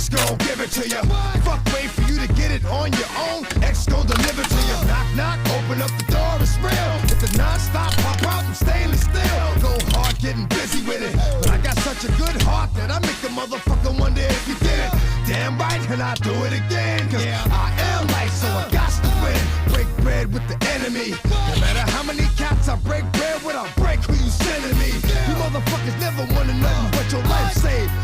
X gon' give it to you. Fuck, wait for you to get it on your own. X gon' deliver to you. Knock, knock, open up the door, it's real. If the non-stop pop out, I'm stainless steel. Go hard, getting busy with it. But I got such a good heart that I make a motherfucker wonder if you did it. Damn right, and I do it again. Cause I am life, so I got to win. Break bread with the enemy. No matter how many cats I break